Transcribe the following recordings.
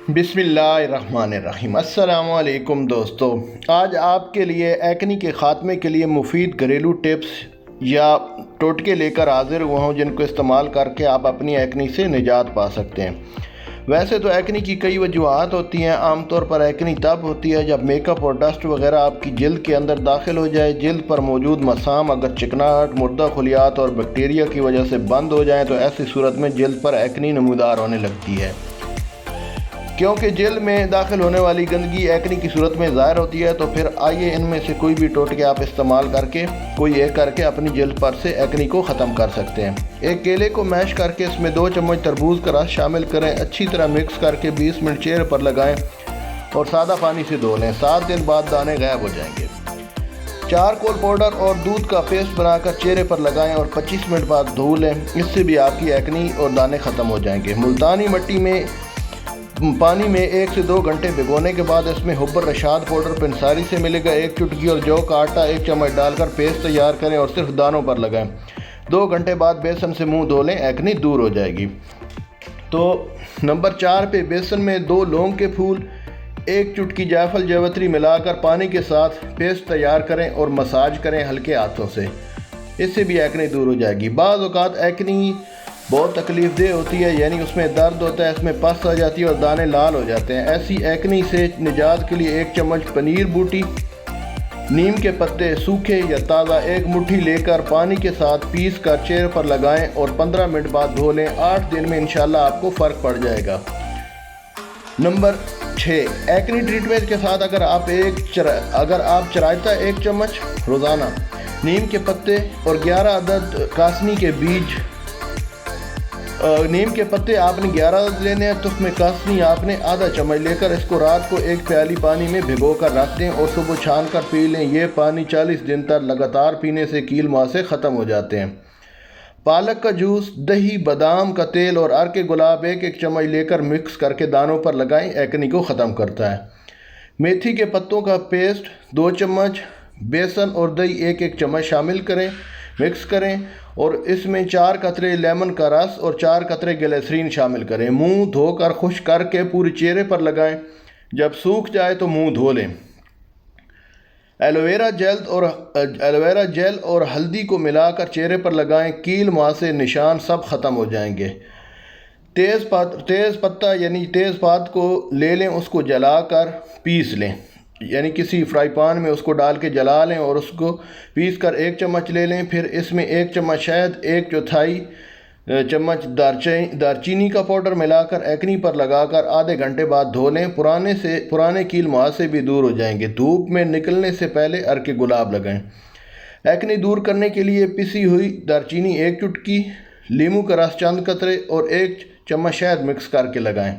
बिस्मिल्लाहिर्रहमानिर्रहीम। अस्सलामु अलैकुम दोस्तों, आज आपके लिए एक्ने के ख़ात्मे के लिए मुफीद घरेलू टिप्स या टोटके लेकर हाजिर हुआ हूँ जिनको इस्तेमाल करके आप अपनी एक्ने से निजात पा सकते हैं। वैसे तो एक्ने की कई वजूहात होती हैं। आमतौर पर एक्ने तब होती है जब मेकअप और डस्ट वगैरह आपकी जल्द के अंदर दाखिल हो जाए। जल्द पर मौजूद मसाम अगर चिकनाहट, मुर्दा खलियात और बैक्टीरिया की वजह से बंद हो जाए तो ऐसी सूरत में जल्द पर एक्ने नमूदार होने लगती है। क्योंकि जल्द में दाखिल होने वाली गंदगी एक्ने की सूरत में ज़ाहिर होती है, तो फिर आइए इनमें से कोई भी टोटके आप इस्तेमाल करके कोई एक करके अपनी जल्द पर से एक्ने को ख़त्म कर सकते हैं। एक केले को मैश करके इसमें 2 चम्मच तरबूज का रस शामिल करें। अच्छी तरह मिक्स करके 20 मिनट चेहरे पर लगाएं और सादा पानी से धो लें। 7 दिन बाद दाने गायब हो जाएंगे। चारकोल पाउडर और दूध का पेस्ट बनाकर चेहरे पर लगाएं और 25 मिनट बाद धो लें। इससे भी आपकी एक्ने और दाने ख़त्म हो जाएंगे। मुल्तानी मिट्टी में पानी में 1 से 2 घंटे भिगोने के बाद इसमें हुब्बर रशाद पाउडर पंसारी से मिलेगा 1 चुटकी और जौ का आटा 1 चम्मच डालकर पेस्ट तैयार करें और सिर्फ दानों पर लगाएं। 2 घंटे बाद बेसन से मुंह धो लें, एक्ने दूर हो जाएगी। तो नंबर 4 पे बेसन में 2 लौंग के फूल, 1 चुटकी जायफल जावित्री मिलाकर पानी के साथ पेस्ट तैयार करें और मसाज करें हल्के हाथों से। इससे भी एक्ने दूर हो जाएगी। बाज़ औक़ात एक्ने बहुत तकलीफ देह होती है, यानी उसमें दर्द होता है, इसमें पस आ जाती है और दाने लाल हो जाते हैं। ऐसी एक्ने से निजात के लिए 1 चम्मच पनीर बूटी, नीम के पत्ते सूखे या ताज़ा 1 मुट्ठी लेकर पानी के साथ पीस कर चेहरे पर लगाएं और 15 मिनट बाद धो लें। 8 दिन में इंशाल्लाह आपको फ़र्क पड़ जाएगा। नंबर 6, एक्ने ट्रीटमेंट के साथ अगर आप चरायता 1 चम्मच रोज़ाना, नीम के पत्ते और 11 अदद कासनी के बीज, नीम के पत्ते आपने 11 लेने हैं तो उसमें कासनी आपने आधा चम्मच लेकर इसको रात को 1 प्याली पानी में भिगो कर रख दें और सुबह छान कर पी लें। ये पानी 40 दिन तक लगातार पीने से कील मुहासे ख़त्म हो जाते हैं। पालक का जूस, दही, बादाम का तेल और अर्क गुलाब 1-1 चम्मच लेकर मिक्स करके दानों पर लगाएं, एक्ने को ख़त्म करता है। मेथी के पत्तों का पेस्ट 2 चम्मच, बेसन और दही 1-1 चम्मच शामिल करें, मिक्स करें और इसमें 4 कतरे लेमन का रस और 4 कतरे ग्लिसरीन शामिल करें। मुंह धोकर खुश्क करके पूरे चेहरे पर लगाएं। जब सूख जाए तो मुंह धो लें। एलोवेरा जेल और हल्दी को मिलाकर चेहरे पर लगाएं। कील मुहासे निशान सब ख़त्म हो जाएंगे। तेज़ पत्ता यानी तेज़पात को ले लें, उसको जलाकर पीस लें, यानी किसी फ्राई पैन में उसको डाल के जला लें और उसको पीस कर 1 चम्मच ले लें। फिर इसमें 1 चम्मच शहद, 1/4 चम्मच दारचीनी का पाउडर मिलाकर एक्ने पर लगाकर आधे घंटे बाद धो लें। पुराने कील मुहासे भी दूर हो जाएंगे। धूप में निकलने से पहले अर्क गुलाब लगाएं। एक्ने दूर करने के लिए पिसी हुई दारचीनी 1 चुटकी, लीमू का रस चंद कतरे और 1 चम्मच शहद मिक्स करके लगाएं।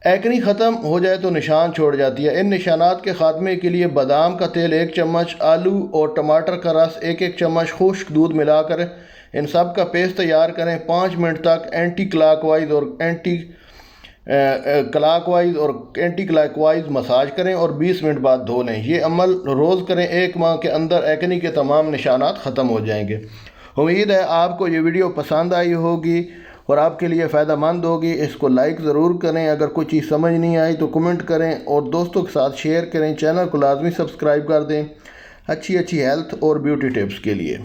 एक्ने ख़त्म हो जाए तो निशान छोड़ जाती है। इन निशानात के ख़ात्मे के लिए बादाम का तेल 1 चम्मच, आलू और टमाटर का रस 1-1 चम्मच, खुश्क दूध मिलाकर इन सब का पेस्ट तैयार करें। 5 मिनट तक एंटी क्लॉकवाइज मसाज करें और 20 मिनट बाद धो लें। ये अमल रोज़ करें। 1 माह के अंदर एक्ने के तमाम निशानात ख़त्म हो जाएंगे। उम्मीद है आपको ये वीडियो पसंद आई होगी और आपके लिए फ़ायदेमंद होगी। इसको लाइक ज़रूर करें। अगर कोई चीज़ समझ नहीं आई तो कमेंट करें और दोस्तों के साथ शेयर करें। चैनल को लाजमी सब्सक्राइब कर दें अच्छी हेल्थ और ब्यूटी टिप्स के लिए।